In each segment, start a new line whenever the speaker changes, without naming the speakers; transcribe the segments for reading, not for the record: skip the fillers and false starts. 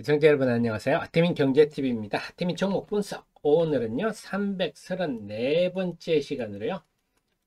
시청자 여러분 안녕하세요. 하태민 경제TV입니다. 하태민 종목 분석. 오늘은요 334번째 시간으로요.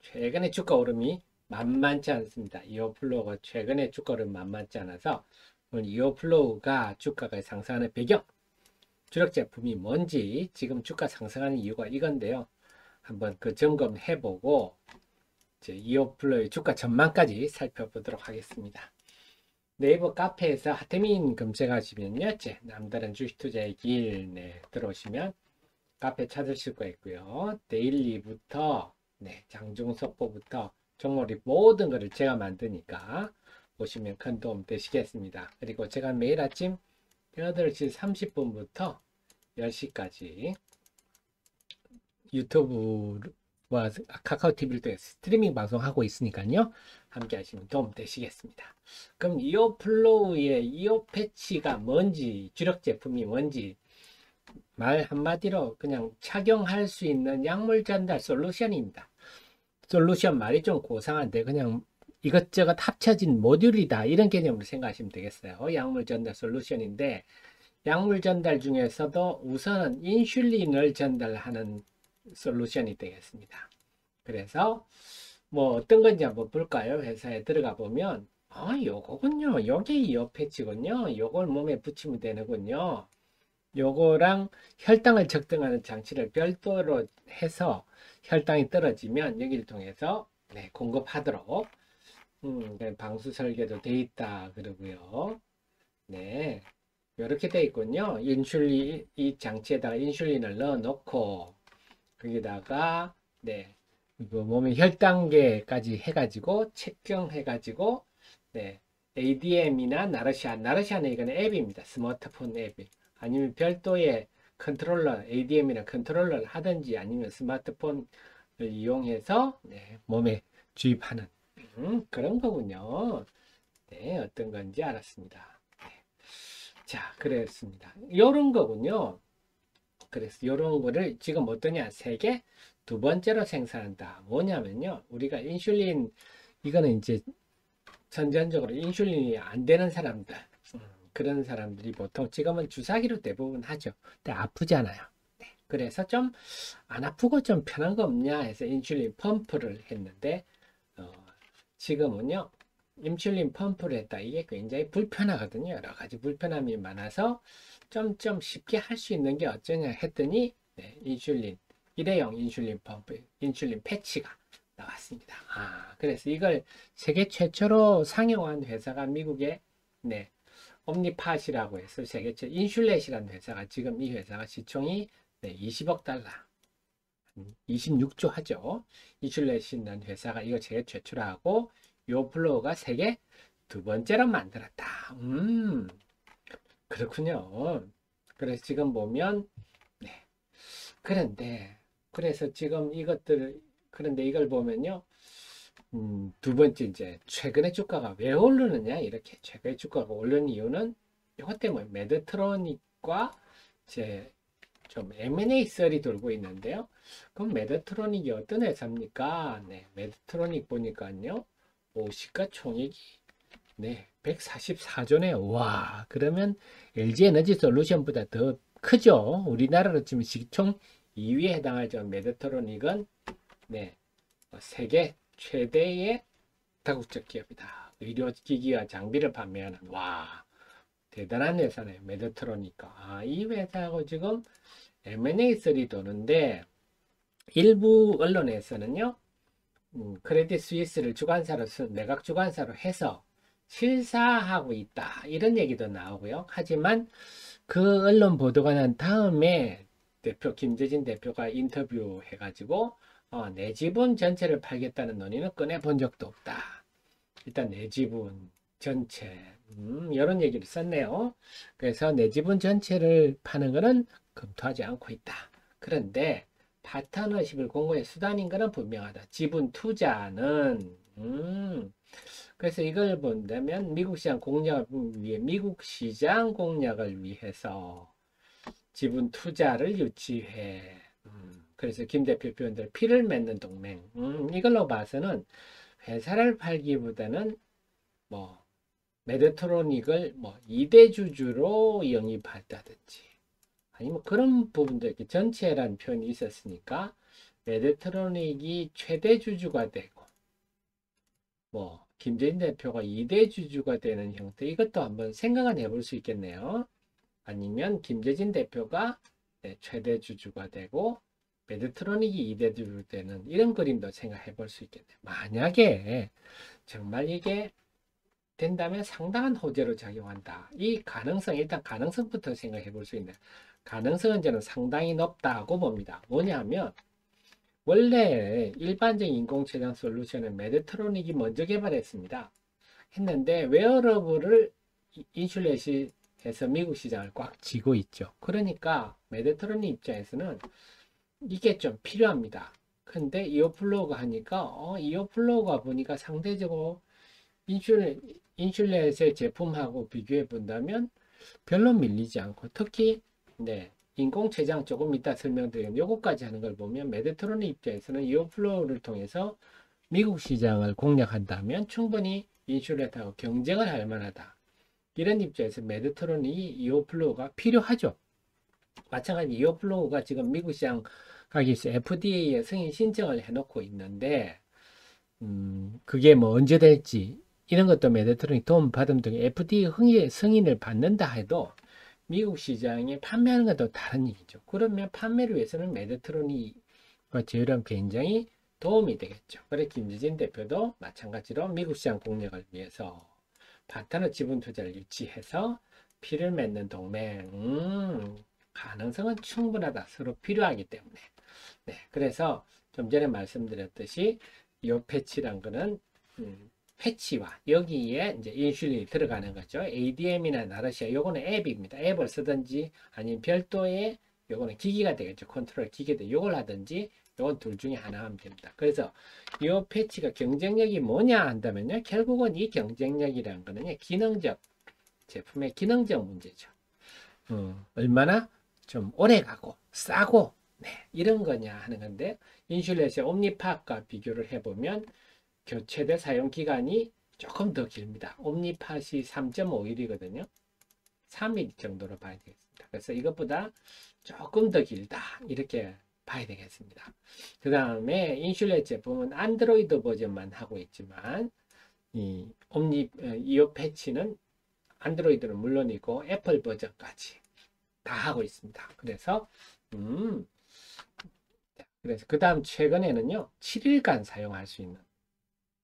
최근에 주가 오름이 만만치 않습니다. 이어플로우가 최근에 주가 오름 만만치 않아서 오늘 이어플로우가 주가가 상승하는 배경, 주력 제품이 뭔지, 지금 주가 상승하는 이유가 이건데요. 한번 그 점검해보고 이제 이어플로우의 주가 전망까지 살펴보도록 하겠습니다. 네이버 카페에서 하태민 검색하시면요, 남다른 주식 투자의 길 들어오시면 카페 찾으실 수가 있고요. 데일리부터 장중석보부터 종목이 모든 것을 제가 만드니까 보시면 큰 도움 되시겠습니다. 그리고 제가 매일 아침 8시 30분부터 10시까지 유튜브와 카카오 TV를 통해 스트리밍 방송하고 있으니까요. 함께 하시면 도움 되시겠습니다. 그럼 이어플로우의 이어 패치가 뭔지, 주력 제품이 뭔지, 말 한마디로 그냥 착용할 수 있는 약물 전달 솔루션입니다. 솔루션 말이 좀 고상한데 그냥 이것저것 합쳐진 모듈이다, 이런 개념으로 생각하시면 되겠어요. 약물 전달 솔루션인데, 약물 전달 중에서도 우선은 인슐린을 전달하는 솔루션이 되겠습니다. 그래서 뭐 어떤 건지 한번 볼까요? 회사에 들어가 보면 요거군요. 요게 이어 패치군요. 요걸 몸에 붙이면 되는군요. 요거랑 혈당을 측정하는 장치를 별도로 해서 혈당이 떨어지면 여기를 통해서 공급하도록 방수 설계도 돼 있다 그러고요. 네, 이렇게 돼 있군요. 인슐린, 이 장치에다가 인슐린을 넣어 놓고 거기다가 그 몸의 혈당계까지 해가지고 측정해가지고 ADM이나 나르샤는 이거는 앱입니다. 스마트폰 앱이. 아니면 별도의 컨트롤러, ADM이나 컨트롤러를 하든지 아니면 스마트폰을 이용해서 몸에 주입하는 그런 거군요. 어떤 건지 알았습니다. 자, 그랬습니다. 요런 거군요. 그래서 요런 거를 지금 어떠냐, 세계 두 번째로 생산한다. 뭐냐면요, 우리가 인슐린, 이거는 이제 선천적으로 인슐린이 안 되는 사람들, 그런 사람들이 보통 지금은 주사기로 대부분 하죠. 근데 아프잖아요. 그래서 좀 안 아프고 좀 편한 거 없냐 해서 인슐린 펌프를 했는데, 어, 지금은요 인슐린 펌프를 했다. 이게 굉장히 불편하거든요. 여러 가지 불편함이 많아서 좀 쉽게 할 수 있는 게 어쩌냐 했더니 인슐린, 일회용 인슐린 펌프, 인슐린 패치가 나왔습니다. 그래서 이걸 세계 최초로 상용한 회사가 미국의 옴니팟이라고 해서 세계 최 인슐렛이라는 회사가, 지금 이 회사가 시총이 20억 달러, 26조 하죠. 인슐렛이라는 회사가 이거 세계 최초로 하고, 요 플로우가 세계 두 번째로 만들었다. 그렇군요. 그래서 지금 보면 그런데 그래서 지금 이것들, 그런데 이걸 보면요, 두 번째, 이제 최근에 주가가 왜 오르느냐, 이렇게 최근에 주가가 오르는 이유는 이것 때문에 메드트로닉과 이제 좀 M&A 썰이 돌고 있는데요. 그럼 메드트로닉이 어떤 회사입니까? 메드트로닉 보니까요, 시가총액이 144조네. 와, 그러면 LG 에너지 솔루션보다 더 크죠. 우리나라로 치면 시총 2위에 해당할 정 메드트로닉은 세계 최대의 다국적 기업이다. 의료기기와 장비를 판매하는, 와, 대단한 회사네요. 메드트로니까. 이 회사하고 지금 M&A 썰이 도는데, 일부 언론에서는요, 크레딧 스위스를 주관사로 매각 주관사로 해서 실사하고 있다, 이런 얘기도 나오고요. 하지만 그 언론 보도가 난 다음에 김재진 대표가 인터뷰 해가지고 내 지분 전체를 팔겠다는 논의는 꺼내 본 적도 없다. 일단 내 지분 전체, 이런 얘기를 썼네요. 그래서 내 지분 전체를 파는 것은 검토하지 않고 있다. 그런데 파트너십을 공고의 수단인 것은 분명하다. 지분 투자는 그래서 이걸 본다면 미국 시장 공략을 위해, 미국 시장 공략을 위해서 지분 투자를 유치해. 그래서 김 대표 표현대로 피를 맺는 동맹. 이걸로 봐서는 회사를 팔기보다는 뭐 메드트로닉을 뭐 2대 주주로 영입한다든지 아니면 그런 부분도 이렇게 전체라는 표현이 있었으니까 메드트로닉이 최대 주주가 되고 뭐 김재진 대표가 2대 주주가 되는 형태 이것도 한번 생각은 해볼 수 있겠네요. 아니면 김재진 대표가 최대 주주가 되고 메드트로닉이 2대 주주 되는 이런 그림도 생각해 볼 수 있겠네요. 만약에 정말 이게 된다면 상당한 호재로 작용한다. 이 가능성, 일단 가능성부터 생각해 볼 수 있네요. 가능성은 저는 상당히 높다고 봅니다. 뭐냐면 원래 일반적인 인공체장 솔루션은 메드트로닉이 먼저 개발했습니다. 했는데 웨어러블을 인슐렛이 해서 미국 시장을 꽉 쥐고 있죠. 그러니까 메드트로닉 입장에서는 이게 좀 필요합니다. 근데 이어플로우가 하니까 이어플로우가 보니까 상대적으로 인슐렛의 제품하고 비교해 본다면 별로 밀리지 않고 특히 네, 인공췌장 조금 이따 설명드리는 요거까지 하는 걸 보면 메드트로닉 입장에서는 이어플로우를 통해서 미국 시장을 공략한다면 충분히 인슐렛하고 경쟁을 할 만하다. 이런 입장에서 메드트로닉이 이어플로우가 필요하죠. 마찬가지 이어플로우가 지금 미국 시장 가기 위해서 FDA에 승인 신청을 해놓고 있는데 그게 뭐 언제 될지 이런 것도 메드트로닉 도움 받으면 되고 FDA 승인을 받는다 해도 미국 시장에 판매하는 것도 다른 얘기죠. 그러면 판매를 위해서는 메드트로닉과 제휴하면 굉장히 도움이 되겠죠. 그래서 김재진 대표도 마찬가지로 미국 시장 공략을 위해서 바타너 지분 투자를 유치해서 피를 맺는 동맹, 가능성은 충분하다. 서로 필요하기 때문에. 네, 그래서 좀 전에 말씀드렸듯이 이 패치란 거는 패치와 여기에 이제 인슐린이 들어가는 거죠. ADM이나 나르시아 요거는 앱입니다. 앱을 쓰든지 아니면 별도의 요거는 기기가 되겠죠. 컨트롤 기계도 요걸 하든지 요건 둘 중에 하나 하면 됩니다. 그래서 이 패치가 경쟁력이 뭐냐 한다면요. 결국은 이 경쟁력이라는 거는 기능적 제품의 기능적 문제죠. 얼마나 좀 오래 가고 싸고 네, 이런 거냐 하는 건데 인슐렛의 옴니팟과 비교를 해보면 최대 사용 기간이 조금 더 깁니다. 옴니팟이 3.5일이거든요. 3일 정도로 봐야 되겠습니다. 그래서 이것보다 조금 더 길다. 이렇게 봐야 되겠습니다. 그 다음에 인슐렛 제품은 안드로이드 버전만 하고 있지만 이어 패치는 안드로이드는 물론이고 애플 버전까지 다 하고 있습니다. 그래서 그 다음 최근에는요 7일간 사용할 수 있는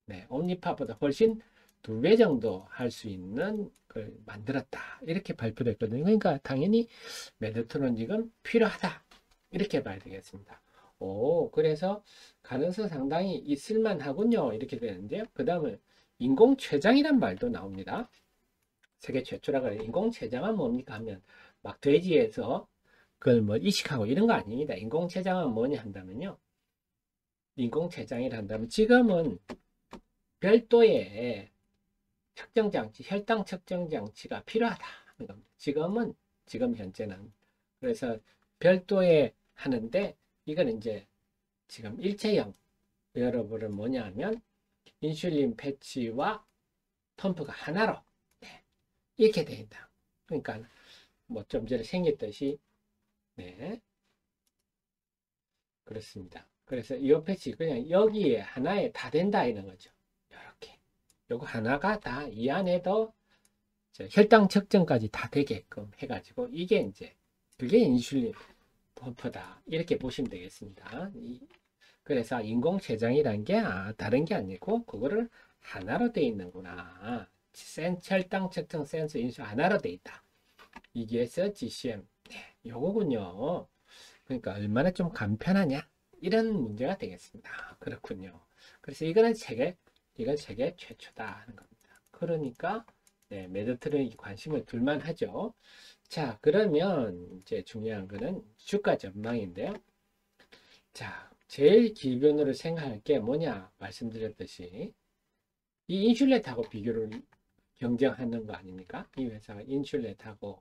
네, 옴니팟보다 훨씬 2배 정도 할 수 있는 걸 만들었다. 이렇게 발표됐거든요. 그러니까 당연히 메드트로닉은 필요하다. 이렇게 봐야 되겠습니다. 그래서 가능성 상당히 있을만 하군요. 이렇게 되는데요. 그 다음에 인공췌장이란 말도 나옵니다. 세계 최초라 그래. 인공췌장은 뭡니까 하면 막 돼지에서 그걸 뭐 이식하고 이런 거 아닙니다. 인공췌장은 뭐냐 한다면요. 인공췌장이라 한다면 지금은 별도의 측정 장치, 혈당 측정 장치가 필요하다 하는 겁니다. 지금 현재는 그래서 별도의 하는데 이건 이제 지금 일체형 여러분은 뭐냐면 인슐린 패치와 펌프가 하나로 네, 이렇게 된다. 그러니까 뭐 좀 전에 생겼듯이 네 그렇습니다. 그래서 이 패치 그냥 여기에 하나에 다 된다 이런 거죠. 이렇게 요거 하나가 다 이 안에도 혈당 측정까지 다 되게끔 해가지고 이게 이제 그게 인슐린 펌프다 이렇게 보시면 되겠습니다. 그래서 인공췌장이란 게 다른 게 아니고 그거를 하나로 되어 있는구나. 혈당 측정 센서 인수 하나로 되어 있다. 이게서 GCM 네, 요거군요. 그러니까 얼마나 좀 간편하냐 이런 문제가 되겠습니다. 그렇군요. 그래서 이건 세계 최초다 하는 겁니다. 그러니까 네, 메드트로닉 관심을 둘만 하죠. 자, 그러면 이제 중요한 거는 주가 전망인데요. 자, 제일 기본으로 생각할 게 뭐냐 말씀드렸듯이 이 인슐렛하고 비교를 경쟁하는 거 아닙니까? 이 회사가 인슐렛하고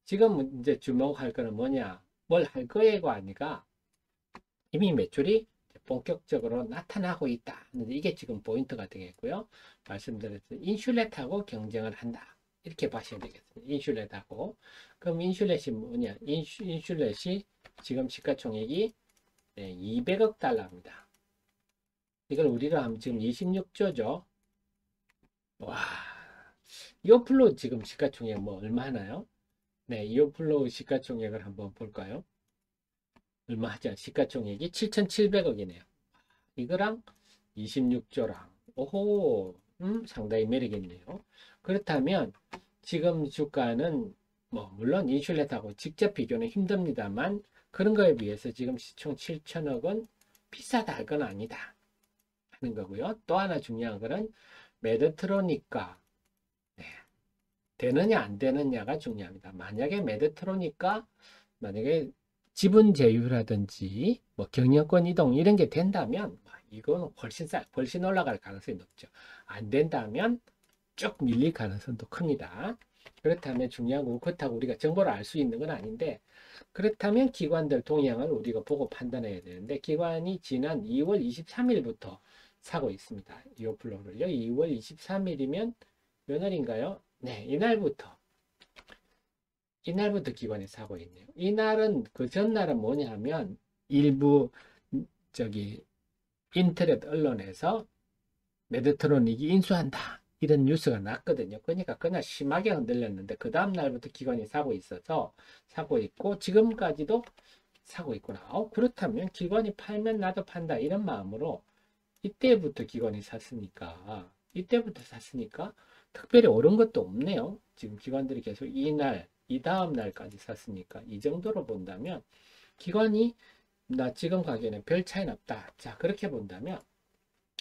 지금 이제 주목할 거는 뭐냐 뭘 할 거예가 아니라 이미 매출이 본격적으로 나타나고 있다. 이게 지금 포인트가 되겠고요. 말씀드렸듯이 인슐렛하고 경쟁을 한다. 이렇게 보셔야 되겠습니다. 인슐렛하고. 그럼 인슐렛이 뭐냐? 인슐렛이 지금 시가총액이 200억 달러입니다. 이걸 우리로 하면 지금 26조죠. 와, 이어플로우 지금 시가총액 뭐 얼마 하나요? 네, 이어플로우 시가총액을 한번 볼까요? 얼마 하죠? 시가총액이 7,700억이네요. 이거랑 26조랑 오호, 상당히 매력 있네요. 그렇다면 지금 주가는 뭐 물론 인슐렛하고 직접 비교는 힘듭니다만 그런 거에 비해서 지금 시총 7천억은 비싸다 할 건 아니다 하는 거고요. 또 하나 중요한 거는 메드트로닉과 되느냐 안 되느냐가 중요합니다. 만약에 메드트로닉과 만약에 지분 제휴라든지 뭐 경영권 이동 이런 게 된다면 이거는 훨씬 올라갈 가능성이 높죠. 안 된다면 쭉 밀릴 가능성도 큽니다. 그렇다면 중요한 건 그렇다고 우리가 정보를 알 수 있는 건 아닌데 그렇다면 기관들 동향을 우리가 보고 판단해야 되는데 기관이 지난 2월 23일부터 사고 있습니다. 이오플로우를요. 2월 23일이면 몇 날인가요? 네, 이날부터 기관이 사고 있네요. 이날은 그 전날은 뭐냐 하면 일부 인터넷 언론에서 메드트로닉이 인수한다 이런 뉴스가 났거든요. 그러니까 그날 심하게 흔들렸는데 그 다음 날부터 기관이 사고 있어서 사고 있고 지금까지도 사고 있구나. 그렇다면 기관이 팔면 나도 판다 이런 마음으로 이때부터 샀으니까 특별히 오른 것도 없네요. 지금 기관들이 계속 이 다음 날까지 샀으니까 이 정도로 본다면 기관이 나 지금 가격에는 별 차이는 없다. 자, 그렇게 본다면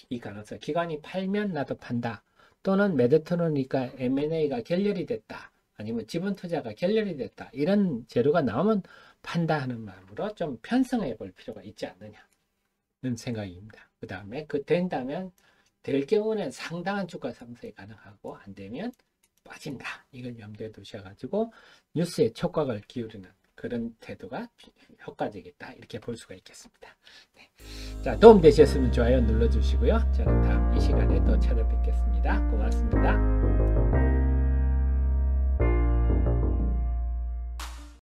이 가능성 기관이 팔면 나도 판다. 또는 메드트로닉과 M&A가 결렬이 됐다. 아니면 지분 투자가 결렬이 됐다. 이런 재료가 나오면 판다 하는 마음으로 좀 편성해 볼 필요가 있지 않느냐는 생각입니다. 그 다음에 된다면 될 경우는 상당한 주가 상승이 가능하고 안 되면 빠진다. 이걸 염두에 두셔가지고 뉴스에 촉각을 기울이는 그런 태도가 효과적이다. 이렇게 볼 수가 있겠습니다. 네. 자, 도움 되셨으면 좋아요 눌러주시고요. 저는 다음 이 시간에 또 찾아뵙겠습니다. 고맙습니다.